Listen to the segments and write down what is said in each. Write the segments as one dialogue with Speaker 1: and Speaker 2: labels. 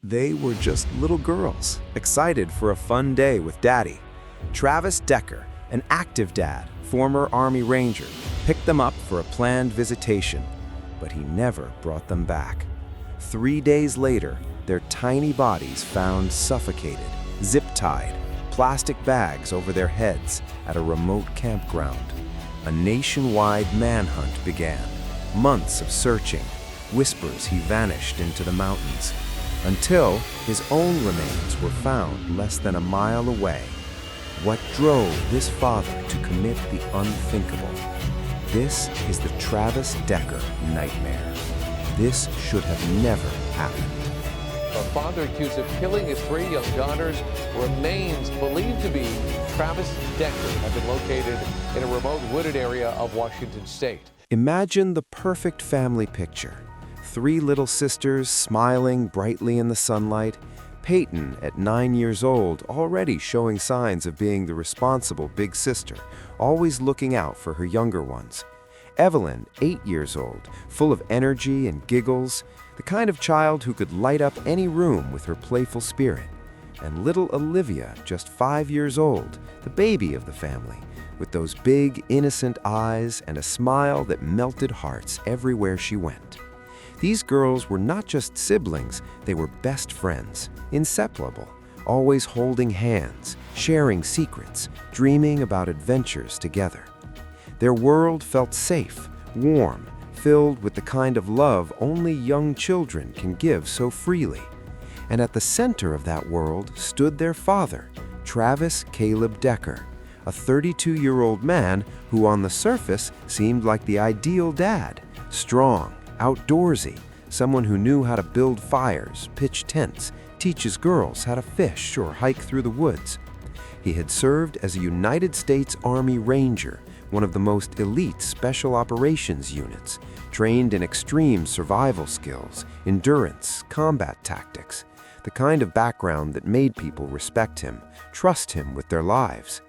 Speaker 1: They were just little girls, excited for a fun day with Daddy. Travis Decker, an active dad, former Army Ranger, picked them up for a planned visitation, but he never brought them back. 3 days later, their tiny bodies found suffocated, zip-tied, plastic bags over their heads at a remote campground. A nationwide manhunt began. Months of searching, whispers he vanished into the mountains, until his own remains were found less than a mile away. What drove this father to commit the unthinkable? This is the Travis Decker nightmare. This should have never happened.
Speaker 2: A father accused of killing his 3 young daughters. Remains believed to be Travis Decker have been located in a remote wooded area of Washington state.
Speaker 1: Imagine the perfect family picture. 3 little sisters smiling brightly in the sunlight. Peyton, at 9 years old, already showing signs of being the responsible big sister, always looking out for her younger ones. Evelyn, 8 years old, full of energy and giggles, the kind of child who could light up any room with her playful spirit. And little Olivia, just 5 years old, the baby of the family, with those big, innocent eyes and a smile that melted hearts everywhere she went. These girls were not just siblings, they were best friends, inseparable, always holding hands, sharing secrets, dreaming about adventures together. Their world felt safe, warm, filled with the kind of love only young children can give so freely. And at the center of that world stood their father, Travis Caleb Decker, a 32-year-old man who on the surface seemed like the ideal dad, strong, outdoorsy, someone who knew how to build fires, pitch tents, teach his girls how to fish or hike through the woods. He had served as a United States Army Ranger, one of the most elite special operations units, trained in extreme survival skills, endurance, combat tactics, the kind of background that made people respect him, trust him with their lives.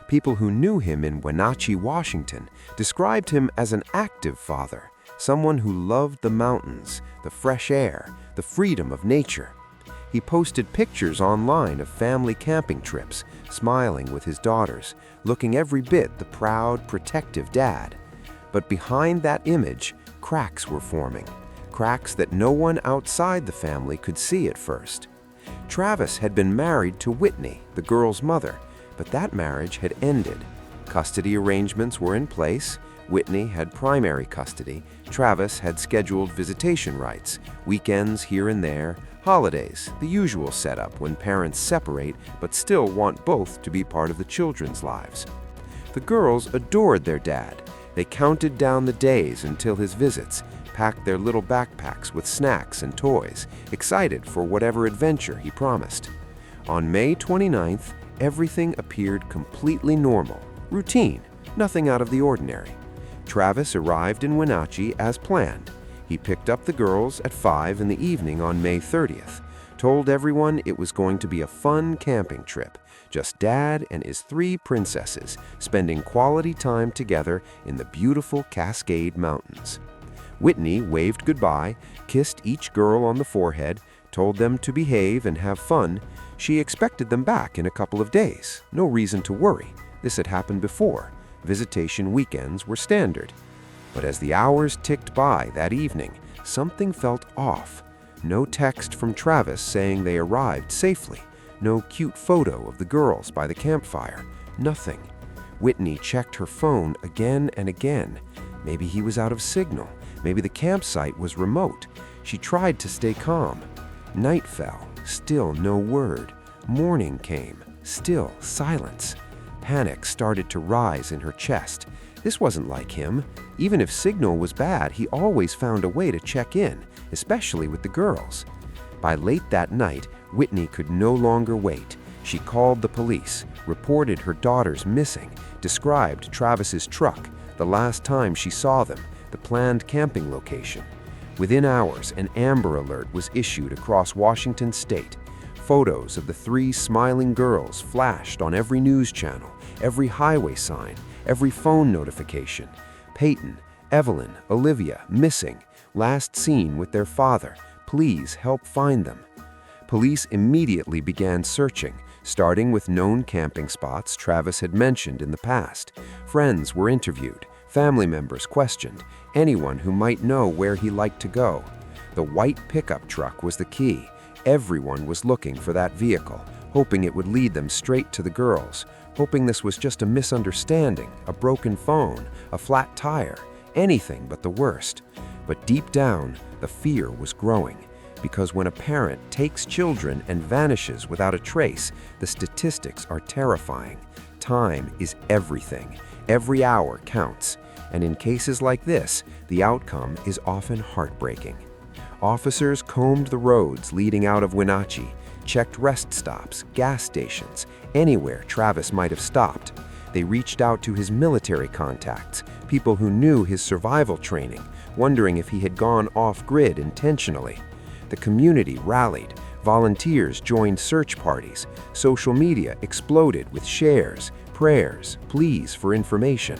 Speaker 1: People who knew him in Wenatchee, Washington, described him as an active father, someone who loved the mountains, the fresh air, the freedom of nature. He posted pictures online of family camping trips, smiling with his daughters, looking every bit the proud, protective dad. But behind that image, cracks were forming, cracks that no one outside the family could see at first. Travis had been married to Whitney, the girl's mother, but that marriage had ended. Custody arrangements were in place. Whitney had primary custody. Travis had scheduled visitation rights, weekends here and there, holidays, the usual setup when parents separate but still want both to be part of the children's lives. The girls adored their dad. They counted down the days until his visits, packed their little backpacks with snacks and toys, excited for whatever adventure he promised. On May 29th, everything appeared completely normal, routine, nothing out of the ordinary. Travis arrived in Wenatchee as planned. He picked up the girls at 5 in the evening on May 30th, told everyone it was going to be a fun camping trip, just Dad and his 3 princesses spending quality time together in the beautiful Cascade Mountains. Whitney waved goodbye, kissed each girl on the forehead, told them to behave and have fun. She expected them back in a couple of days. No reason to worry. This had happened before. Visitation weekends were standard. But as the hours ticked by that evening, something felt off. No text from Travis saying they arrived safely. No cute photo of the girls by the campfire. Nothing. Whitney checked her phone again and again. Maybe he was out of signal. Maybe the campsite was remote. She tried to stay calm. Night fell. Still no word. Morning came. Still silence. Panic started to rise in her chest. This wasn't like him. Even if signal was bad, he always found a way to check in, especially with the girls. By late that night, Whitney could no longer wait. She called the police, reported her daughters missing, described Travis's truck, the last time she saw them, the planned camping location. Within hours, an Amber Alert was issued across Washington state. Photos of the 3 smiling girls flashed on every news channel, every highway sign, every phone notification. Peyton, Evelyn, Olivia, missing, last seen with their father. Please help find them. Police immediately began searching, starting with known camping spots Travis had mentioned in the past. Friends were interviewed, family members questioned, anyone who might know where he liked to go. The white pickup truck was the key. Everyone was looking for that vehicle, hoping it would lead them straight to the girls, hoping this was just a misunderstanding, a broken phone, a flat tire, anything but the worst. But deep down, the fear was growing. Because when a parent takes children and vanishes without a trace, the statistics are terrifying. Time is everything. Every hour counts. And in cases like this, the outcome is often heartbreaking. Officers combed the roads leading out of Wenatchee, checked rest stops, gas stations, anywhere Travis might have stopped. They reached out to his military contacts, people who knew his survival training, wondering if he had gone off-grid intentionally. The community rallied, volunteers joined search parties, social media exploded with shares, prayers, pleas for information.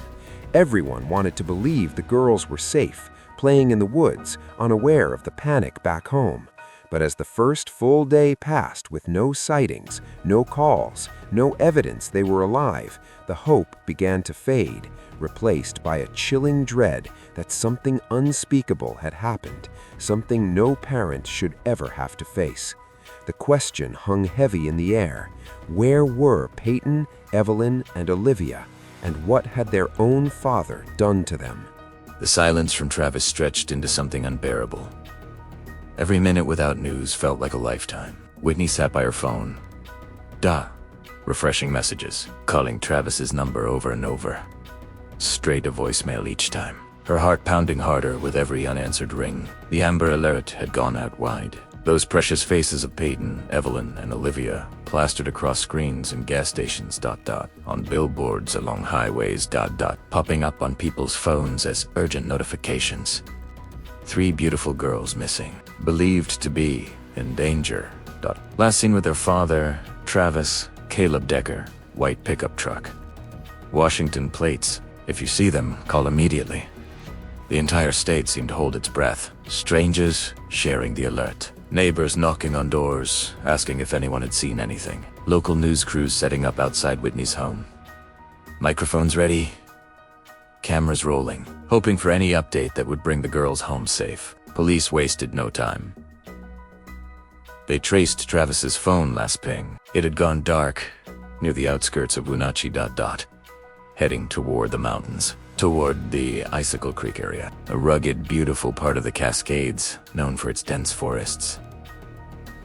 Speaker 1: Everyone wanted to believe the girls were safe, playing in the woods, unaware of the panic back home. But as the first full day passed with no sightings, no calls, no evidence they were alive, the hope began to fade, replaced by a chilling dread that something unspeakable had happened, something no parent should ever have to face. The question hung heavy in the air. Where were Peyton, Evelyn, and Olivia, and what had their own father done to them?
Speaker 3: The silence from Travis stretched into something unbearable. Every minute without news felt like a lifetime. Whitney sat by her phone. Refreshing messages, calling Travis's number over and over. Straight to voicemail each time. Her heart pounding harder with every unanswered ring. The Amber Alert had gone out wide. Those precious faces of Peyton, Evelyn, and Olivia plastered across screens in gas stations, on billboards along highways, popping up on people's phones as urgent notifications. 3 beautiful girls missing, believed to be in danger. Last seen with their father, Travis Caleb Decker, white pickup truck. Washington plates. If you see them, call immediately. The entire state seemed to hold its breath. Strangers sharing the alert. Neighbors knocking on doors, asking if anyone had seen anything. Local news crews setting up outside Whitney's home. Microphones ready, cameras rolling, hoping for any update that would bring the girls home safe. Police wasted no time. They traced Travis's phone last ping. It had gone dark near the outskirts of Wenatchee, heading toward the mountains, toward the Icicle Creek area, a rugged, beautiful part of the Cascades known for its dense forests.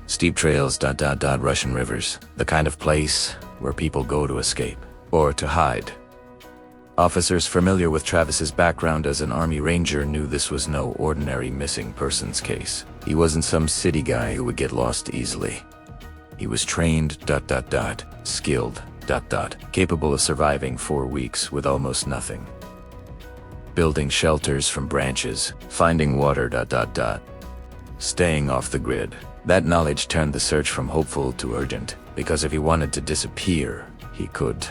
Speaker 3: Steep trails, Russian rivers, the kind of place where people go to escape or to hide. Officers familiar with Travis's background as an Army Ranger knew this was no ordinary missing persons case. He wasn't some city guy who would get lost easily. He was trained, skilled, capable of surviving 4 weeks with almost nothing. Building shelters from branches, finding water, staying off the grid. That knowledge turned the search from hopeful to urgent, because if he wanted to disappear, he could.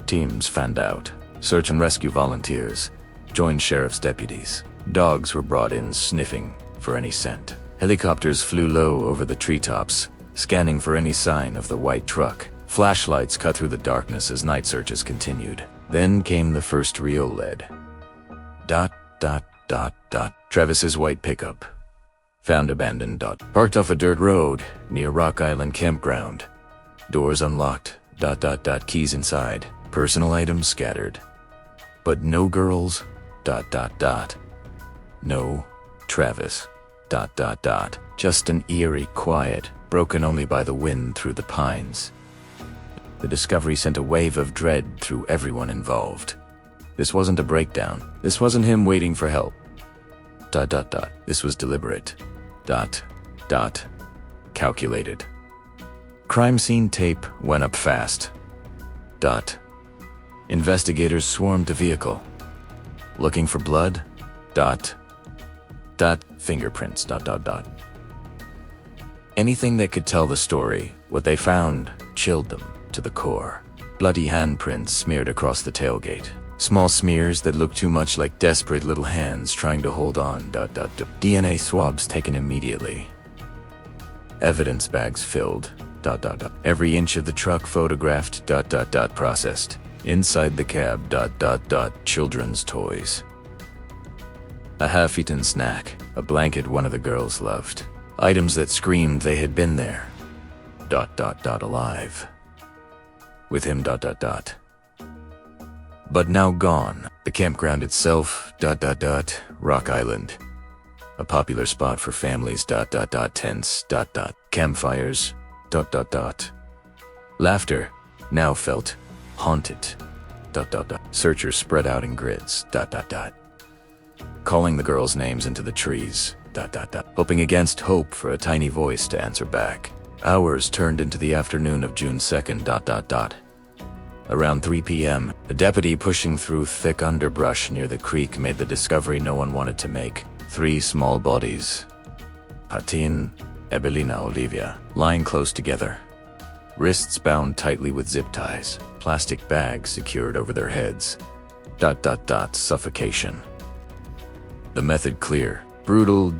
Speaker 3: Teams fanned out. Search and rescue volunteers joined sheriff's deputies. Dogs were brought in sniffing for any scent. Helicopters flew low over the treetops, scanning for any sign of the white truck. Flashlights cut through the darkness as night searches continued. Then came the first real lead. Travis's white pickup. Found abandoned. Parked off a dirt road near Rock Island Campground. Doors unlocked. Keys inside. Personal items scattered. But no girls. No Travis. Just an eerie quiet, broken only by the wind through the pines. The discovery sent a wave of dread through everyone involved. This wasn't a breakdown. This wasn't him waiting for help. This was deliberate. Calculated. Crime scene tape went up fast. Investigators swarmed the vehicle. Looking for blood? Fingerprints. Anything that could tell the story, what they found chilled them to the core. Bloody handprints smeared across the tailgate. Small smears that looked too much like desperate little hands trying to hold on. DNA swabs taken immediately. Evidence bags filled, ... Every inch of the truck photographed, ... Processed. Inside the cab, ... Children's toys. A half-eaten snack, a blanket one of the girls loved. Items that screamed they had been there. ... Alive. With him, ... But now gone. The campground itself, ... Rock Island. A popular spot for families, ... Tents, ... Campfires, ... Laughter, now felt haunted, ... Searchers spread out in grids, ... Calling the girls' names into the trees, ... Hoping against hope for a tiny voice to answer back. Hours turned into the afternoon of June 2nd, ... Around 3 p.m., a deputy pushing through thick underbrush near the creek made the discovery no one wanted to make. 3 small bodies. Hatin, Ebelina, Olivia, lying close together. Wrists bound tightly with zip ties, plastic bags secured over their heads. ... Suffocation. The method clear, brutal, ...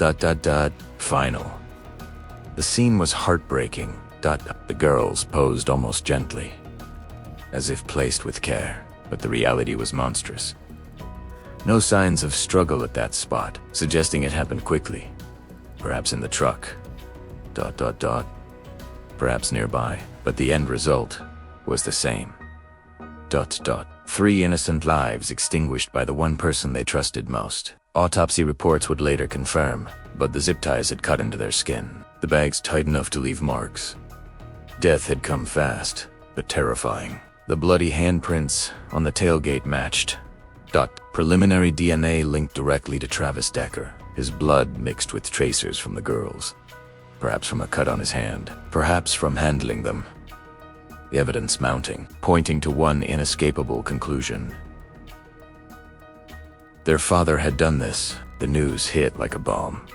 Speaker 3: Final. The scene was heartbreaking. ... The girls posed almost gently, as if placed with care, but the reality was monstrous. No signs of struggle at that spot, suggesting it happened quickly. Perhaps in the truck. ... Perhaps nearby, but the end result was the same. ... 3 innocent lives extinguished by the one person they trusted most. Autopsy reports would later confirm, but the zip ties had cut into their skin, the bags tight enough to leave marks. Death had come fast, but terrifying. The bloody handprints on the tailgate matched. ... Preliminary DNA linked directly to Travis Decker, his blood mixed with tracers from the girls. Perhaps from a cut on his hand, perhaps from handling them. The evidence mounting, pointing to one inescapable conclusion. Their father had done this. The news hit like a bomb.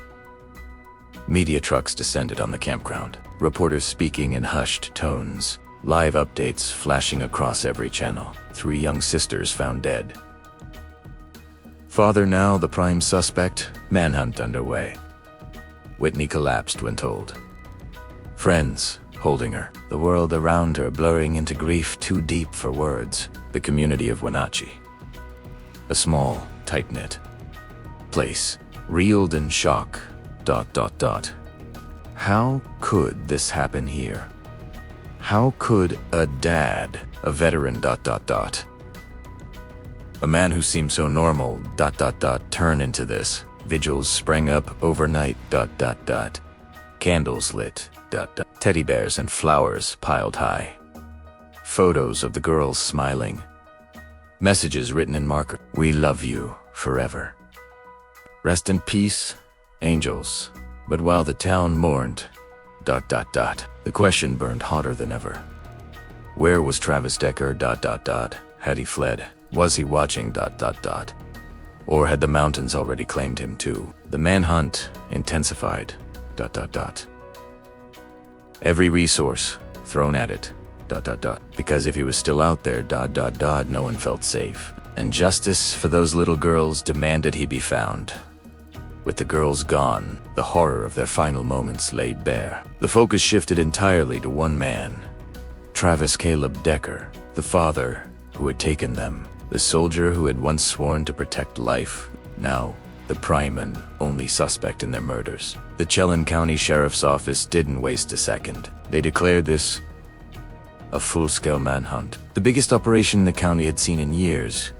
Speaker 3: Media trucks descended on the campground, reporters speaking in hushed tones. Live updates flashing across every channel. 3 young sisters found dead. Father now the prime suspect, manhunt underway. Whitney collapsed when told. Friends holding her, the world around her blurring into grief too deep for words. The community of Wenatchee. A small, tight-knit place, reeled in shock. ... How could this happen here? How could a dad, a veteran ... A man who seemed so normal ... turn into this? Vigils sprang up overnight ... Candles lit ... Teddy bears and flowers piled high. Photos of the girls smiling. Messages written in marker. We love you forever. Rest in peace, angels. But while the town mourned ... The question burned hotter than ever. Where was Travis Decker ... Had he fled? Was he watching ... Or had the mountains already claimed him too? The manhunt intensified ... Every resource thrown at it ... Because if he was still out there ... no one felt safe. And justice for those little girls demanded he be found. With the girls gone, the horror of their final moments laid bare. The focus shifted entirely to one man. Travis Caleb Decker, the father who had taken them. The soldier who had once sworn to protect life. Now, the prime and only suspect in their murders. The Chelan County Sheriff's Office didn't waste a second. They declared this a full-scale manhunt. The biggest operation the county had seen in years.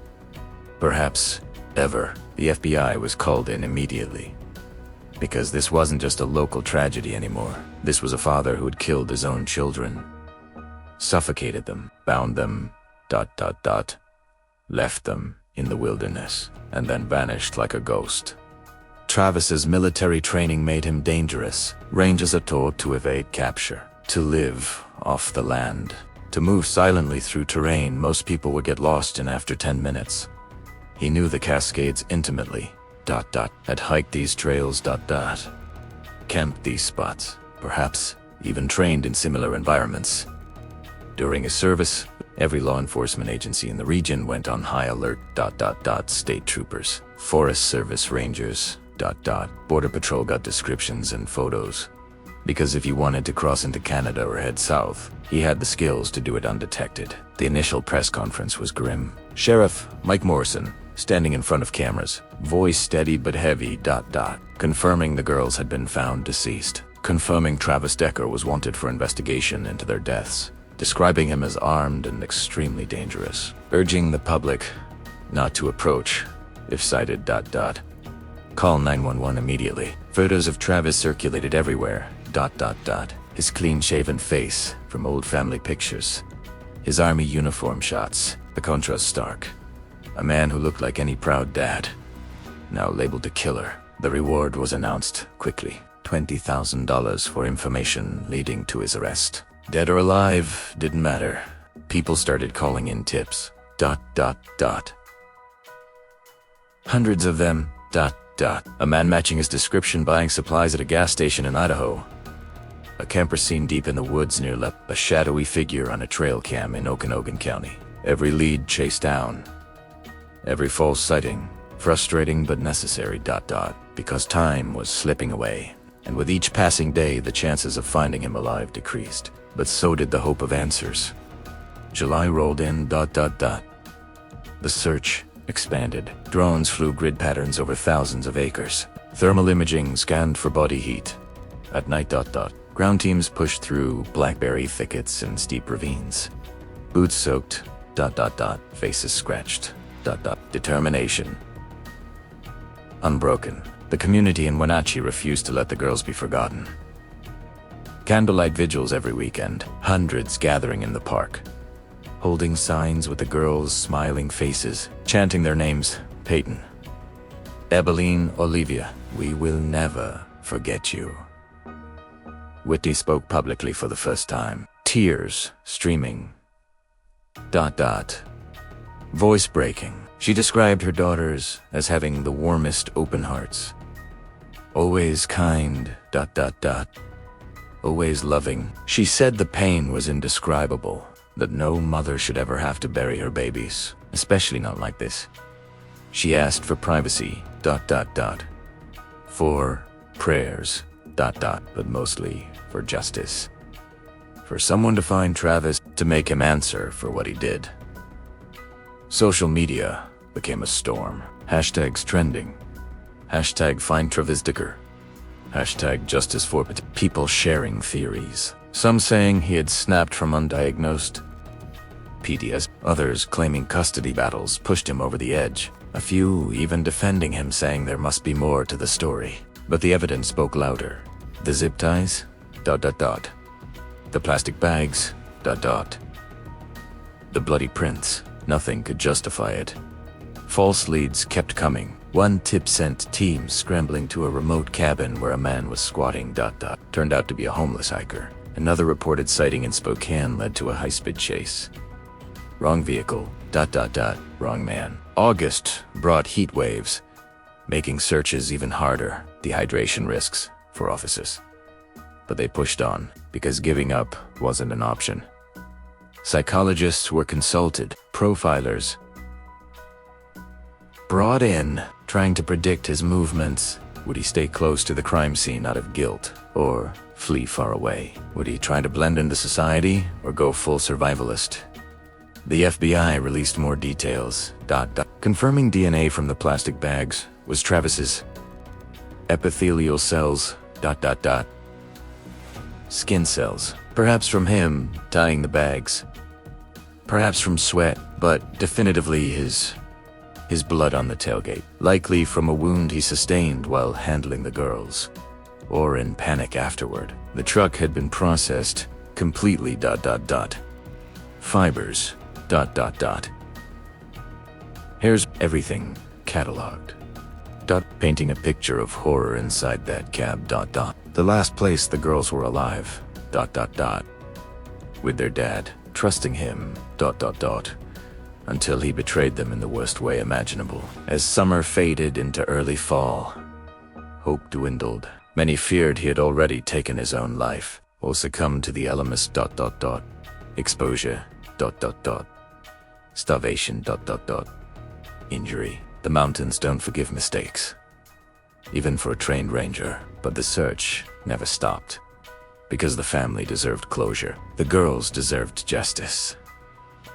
Speaker 3: Perhaps ever. The FBI was called in immediately. Because this wasn't just a local tragedy anymore. This was a father who had killed his own children. Suffocated them, bound them, ... left them in the wilderness, and then vanished like a ghost. Travis's military training made him dangerous. Rangers are taught to evade capture, to live off the land, to move silently through terrain most people would get lost in after 10 minutes. He knew the Cascades intimately, ... had hiked these trails, ... camped these spots, perhaps even trained in similar environments. During his service, every law enforcement agency in the region went on high alert, ... State troopers, Forest Service rangers, ... Border Patrol got descriptions and photos. because if he wanted to cross into Canada or head south, he had the skills to do it undetected. The initial press conference was grim. Sheriff Mike Morrison, standing in front of cameras, voice steady but heavy, ... confirming the girls had been found deceased, confirming Travis Decker was wanted for investigation into their deaths, describing him as armed and extremely dangerous, urging the public not to approach if sighted ... Call 911 immediately. Photos of Travis circulated everywhere ... His clean-shaven face from old family pictures, his army uniform shots, the contrast stark. A man who looked like any proud dad, now labeled a killer. The reward was announced quickly. $20,000 for information leading to his arrest. Dead or alive, didn't matter. People started calling in tips ... Hundreds of them ... A man matching his description buying supplies at a gas station in Idaho. A camper seen deep in the woods near a shadowy figure on a trail cam in Okanogan County. Every lead chased down. Every false sighting. Frustrating but necessary ... because time was slipping away, and with each passing day the chances of finding him alive decreased. But so did the hope of answers. July rolled in ... The search expanded. Drones flew grid patterns over thousands of acres. Thermal imaging scanned for body heat. At night ... Ground teams pushed through blackberry thickets and steep ravines. Boots soaked ... Faces scratched ... Determination unbroken. The community in Wenatchee refused to let the girls be forgotten. Candlelight vigils every weekend, hundreds gathering in the park, holding signs with the girls' smiling faces, chanting their names: Peyton, Ebeline, Olivia, we will never forget you. Whitney spoke publicly for the first time, tears streaming ... Voice breaking. She described her daughters as having the warmest open hearts. Always kind ... Always loving. She said the pain was indescribable, that no mother should ever have to bury her babies, especially not like this. She asked for privacy ... For prayers ... but mostly for justice. For someone to find Travis, to make him answer for what he did. Social media became a storm. Hashtags trending. Hashtag find Travis Decker. Hashtag justice for people sharing theories. Some saying he had snapped from undiagnosed PTSD. Others claiming custody battles pushed him over the edge. A few even defending him, saying there must be more to the story. But the evidence spoke louder. The zip ties ... The plastic bags ... The bloody prints. Nothing could justify it. False leads kept coming. One tip sent teams scrambling to a remote cabin where a man was squatting ... Turned out to be a homeless hiker. Another reported sighting in Spokane led to a high-speed chase. Wrong vehicle ... Wrong man. August brought heat waves, making searches even harder. Dehydration risks for officers. But they pushed on, because giving up wasn't an option. Psychologists were consulted, profilers brought in, trying to predict his movements. Would he stay close to the crime scene out of guilt, or flee far away? Would he try to blend into society, or go full survivalist? The FBI released more details ... Confirming DNA from the plastic bags was Travis's. Epithelial cells ... Skin cells. Perhaps from him tying the bags. Perhaps from sweat, but definitively his blood on the tailgate. Likely from a wound he sustained while handling the girls, or in panic afterward. The truck had been processed completely ... Fibers ... Here's everything cataloged. Painting a picture of horror inside that cab ... The last place the girls were alive ... With their dad, trusting him ... Until he betrayed them in the worst way imaginable. As summer faded into early fall, hope dwindled. Many feared he had already taken his own life, or succumbed to the elements ... Exposure ... Starvation ... Injury. The mountains don't forgive mistakes, even for a trained ranger. But the search never stopped. because the family deserved closure. The girls deserved justice.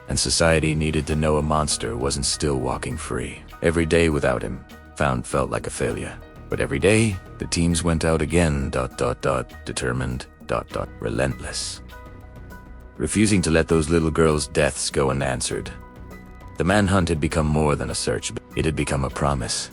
Speaker 3: And society needed to know a monster wasn't still walking free. Every day without him, found felt like a failure. But every day, the teams went out again, determined, relentless. Refusing to let those little girls' deaths go unanswered. The manhunt had become more than a search. It had become a promise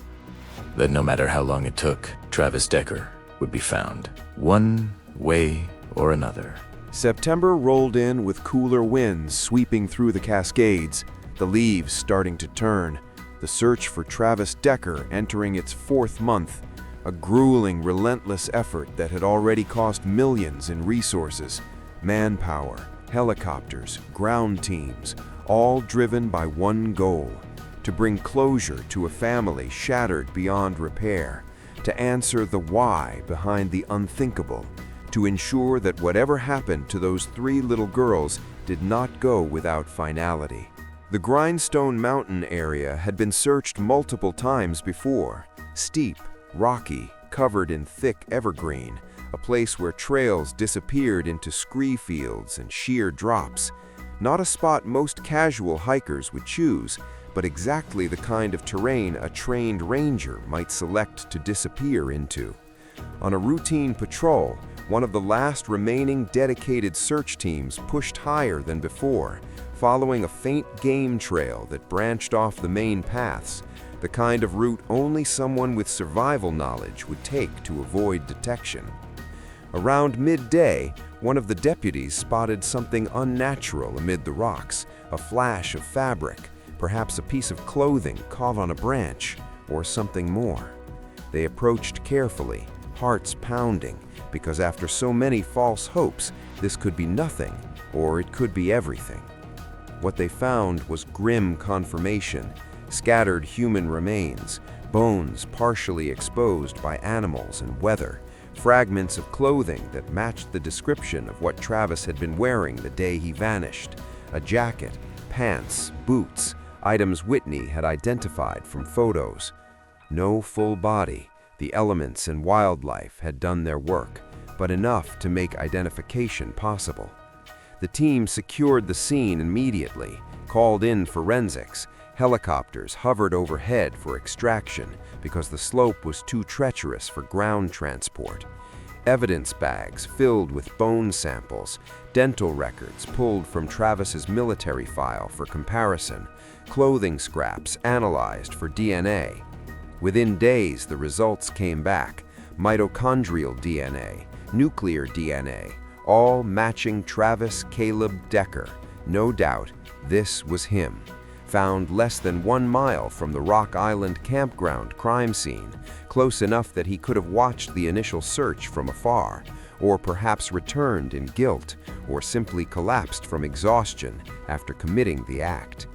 Speaker 3: that no matter how long it took, Travis Decker would be found, one way or another.
Speaker 1: September rolled in with cooler winds sweeping through the Cascades, the leaves starting to turn, the search for Travis Decker entering its 4th month, a grueling, relentless effort that had already cost millions in resources, manpower, helicopters, ground teams, all driven by one goal: to bring closure to a family shattered beyond repair, to answer the why behind the unthinkable, to ensure that whatever happened to those 3 little girls did not go without finality. The Grindstone Mountain area had been searched multiple times before, steep, rocky, covered in thick evergreen, a place where trails disappeared into scree fields and sheer drops. Not a spot most casual hikers would choose, but exactly the kind of terrain a trained ranger might select to disappear into. On a routine patrol, one of the last remaining dedicated search teams pushed higher than before, following a faint game trail that branched off the main paths, the kind of route only someone with survival knowledge would take to avoid detection. Around midday, one of the deputies spotted something unnatural amid the rocks, a flash of fabric, perhaps a piece of clothing caught on a branch, or something more. They approached carefully, hearts pounding, because after so many false hopes, this could be nothing, or it could be everything. What they found was grim confirmation: scattered human remains, bones partially exposed by animals and weather, fragments of clothing that matched the description of what Travis had been wearing the day he vanished: a jacket, pants, boots, items Whitney had identified from photos. No full body. The elements and wildlife had done their work, but enough to make identification possible. The team secured the scene immediately, called in forensics. Helicopters hovered overhead for extraction because the slope was too treacherous for ground transport. Evidence bags filled with bone samples, dental records pulled from Travis's military file for comparison, clothing scraps analyzed for DNA. Within days, the results came back: mitochondrial DNA, nuclear DNA, all matching Travis Caleb Decker. No doubt, this was him. Found less than 1 mile from the Rock Island campground crime scene, close enough that he could have watched the initial search from afar, or perhaps returned in guilt, or simply collapsed from exhaustion after committing the act.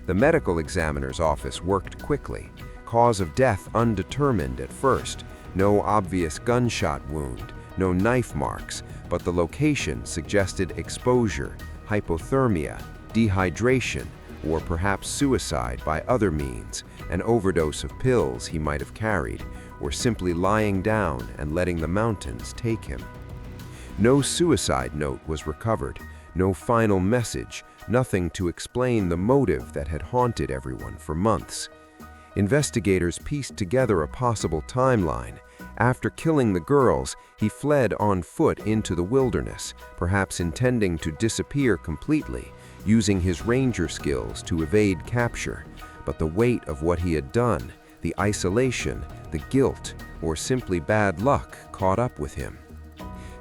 Speaker 1: The medical examiner's office worked quickly. Cause of death undetermined at first. No obvious gunshot wound, no knife marks, but the location suggested exposure, hypothermia, dehydration, or perhaps suicide by other means, an overdose of pills he might have carried, or simply lying down and letting the mountains take him. No suicide note was recovered, no final message, nothing to explain the motive that had haunted everyone for months. Investigators pieced together a possible timeline. After killing the girls, he fled on foot into the wilderness, perhaps intending to disappear completely, using his ranger skills to evade capture. But the weight of what he had done, the isolation, the guilt, or simply bad luck caught up with him.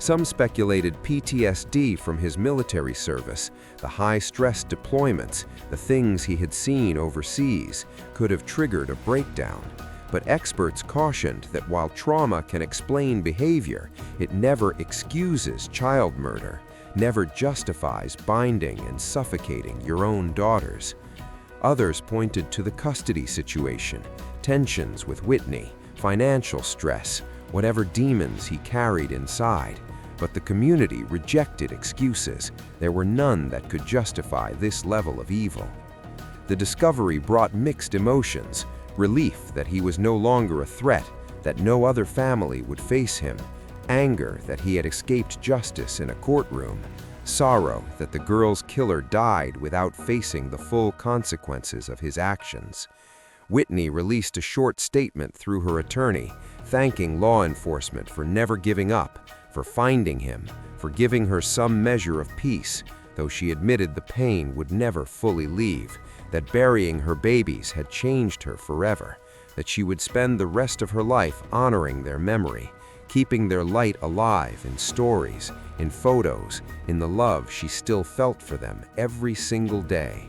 Speaker 1: Some speculated PTSD from his military service, the high-stress deployments, the things he had seen overseas, could have triggered a breakdown. But experts cautioned that while trauma can explain behavior, it never excuses child murder, never justifies binding and suffocating your own daughters. Others pointed to the custody situation, tensions with Whitney, financial stress, whatever demons he carried inside. But the community rejected excuses. There were none that could justify this level of evil. The discovery brought mixed emotions: relief that he was no longer a threat, that no other family would face him, Anger that he had escaped justice in a courtroom. Sorrow that the girl's killer died without facing the full consequences of his actions. Whitney released a short statement through her attorney, thanking law enforcement for never giving up, for finding him, for giving her some measure of peace, though she admitted the pain would never fully leave, that burying her babies had changed her forever, that she would spend the rest of her life honoring their memory, keeping their light alive in stories, in photos, in the love she still felt for them every single day.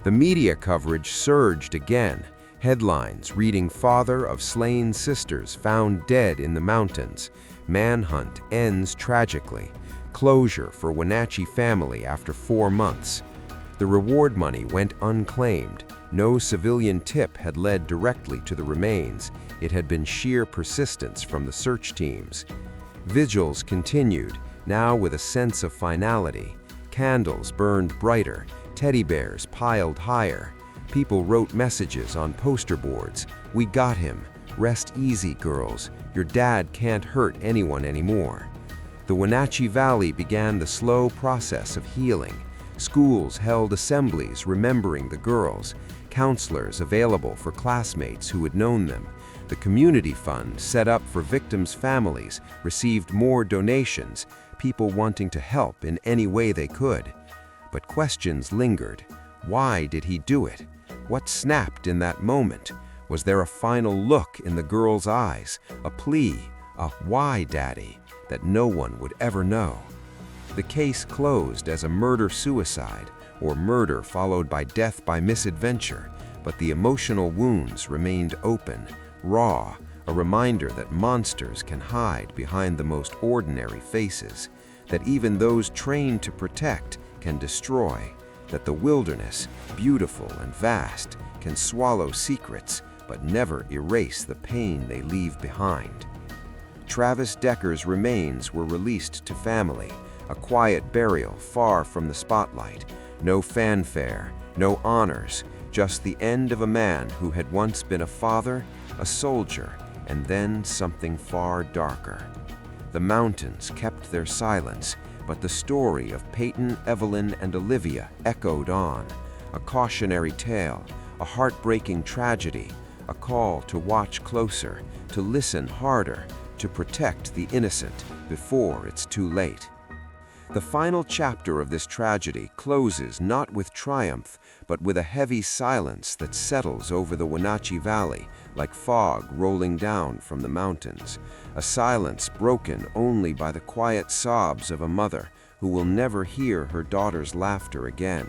Speaker 1: The media coverage surged again, headlines reading "Father of Slain Sisters Found Dead in the Mountains. Manhunt Ends Tragically. Closure for Wenatchee Family After 4 Months." The reward money went unclaimed. No civilian tip had led directly to the remains. It had been sheer persistence from the search teams. Vigils continued, now with a sense of finality. Candles burned brighter, teddy bears piled higher. People wrote messages on poster boards. "We got him. Rest easy, girls. Your dad can't hurt anyone anymore." The Wenatchee Valley began the slow process of healing. Schools held assemblies remembering the girls, counselors available for classmates who had known them. The community fund set up for victims' families received more donations, people wanting to help in any way they could. But questions lingered. Why did he do it? What snapped in that moment? Was there a final look in the girl's eyes, a plea, a "Why, Daddy?" that no one would ever know? The case closed as a murder-suicide, or murder followed by death by misadventure, but the emotional wounds remained open, raw, a reminder that monsters can hide behind the most ordinary faces, that even those trained to protect can destroy, that the wilderness, beautiful and vast, can swallow secrets but never erase the pain they leave behind. Travis Decker's remains were released to family, a quiet burial far from the spotlight. No fanfare, no honors, just the end of a man who had once been a father, a soldier, and then something far darker. The mountains kept their silence, but the story of Peyton, Evelyn, and Olivia echoed on, a cautionary tale, a heartbreaking tragedy, a call to watch closer, to listen harder, to protect the innocent before it's too late. The final chapter of this tragedy closes not with triumph, but with a heavy silence that settles over the Wenatchee Valley like fog rolling down from the mountains, a silence broken only by the quiet sobs of a mother who will never hear her daughter's laughter again,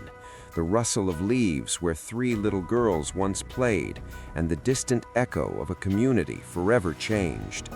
Speaker 1: the rustle of leaves where 3 little girls once played, and the distant echo of a community forever changed.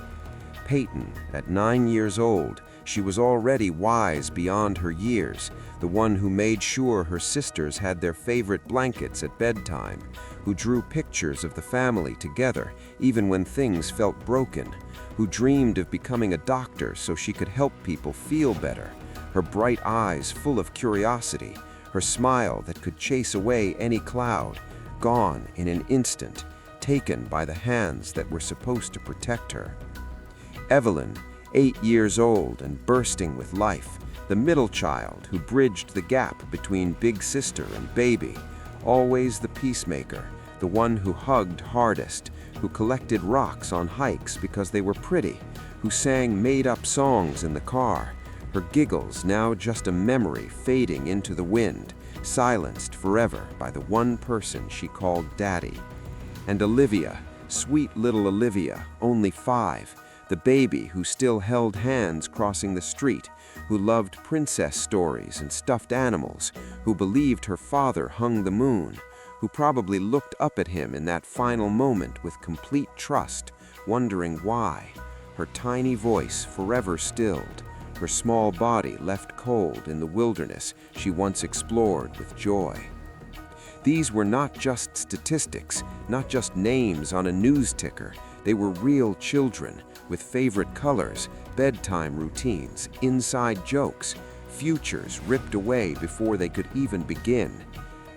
Speaker 1: Peyton, at 9 years old, she was already wise beyond her years, the one who made sure her sisters had their favorite blankets at bedtime, who drew pictures of the family together even when things felt broken, who dreamed of becoming a doctor so she could help people feel better, her bright eyes full of curiosity, her smile that could chase away any cloud, gone in an instant, taken by the hands that were supposed to protect her. Evelyn, 8 years old and bursting with life, the middle child who bridged the gap between big sister and baby, always the peacemaker, the one who hugged hardest, who collected rocks on hikes because they were pretty, who sang made-up songs in the car, her giggles now just a memory fading into the wind, silenced forever by the one person she called Daddy. And Olivia, sweet little Olivia, only 5, the baby who still held hands crossing the street, who loved princess stories and stuffed animals, who believed her father hung the moon, who probably looked up at him in that final moment with complete trust, wondering why, her tiny voice forever stilled, her small body left cold in the wilderness she once explored with joy. These were not just statistics, not just names on a news ticker. They were real children, with favorite colors, bedtime routines, inside jokes, futures ripped away before they could even begin.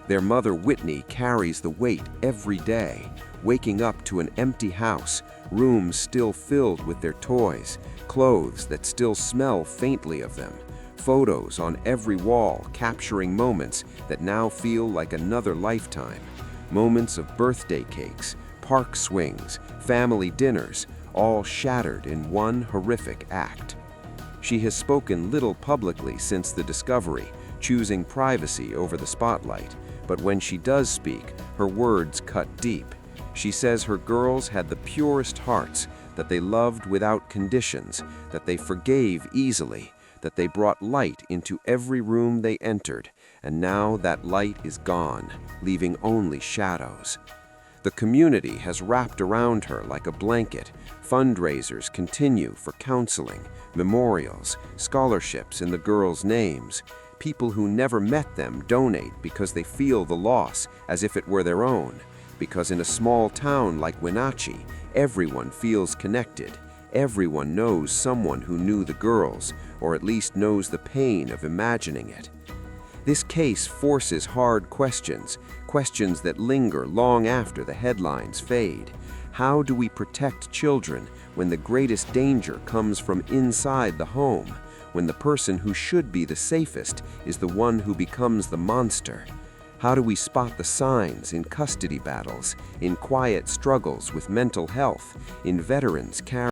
Speaker 1: Their mother, Whitney, carries the weight every day, waking up to an empty house, rooms still filled with their toys, clothes that still smell faintly of them, photos on every wall capturing moments that now feel like another lifetime, moments of birthday cakes, park swings, family dinners, all shattered in one horrific act. She has spoken little publicly since the discovery, choosing privacy over the spotlight, but when she does speak, her words cut deep. She says her girls had the purest hearts, that they loved without conditions, that they forgave easily, that they brought light into every room they entered, and now that light is gone, leaving only shadows. The community has wrapped around her like a blanket. Fundraisers continue for counseling, memorials, scholarships in the girls' names. People who never met them donate because they feel the loss as if it were their own. Because in a small town like Wenatchee, everyone feels connected. Everyone knows someone who knew the girls, or at least knows the pain of imagining it. This case forces hard questions, questions that linger long after the headlines fade. How do we protect children when the greatest danger comes from inside the home, when the person who should be the safest is the one who becomes the monster? How do we spot the signs in custody battles, in quiet struggles with mental health, in veterans carrying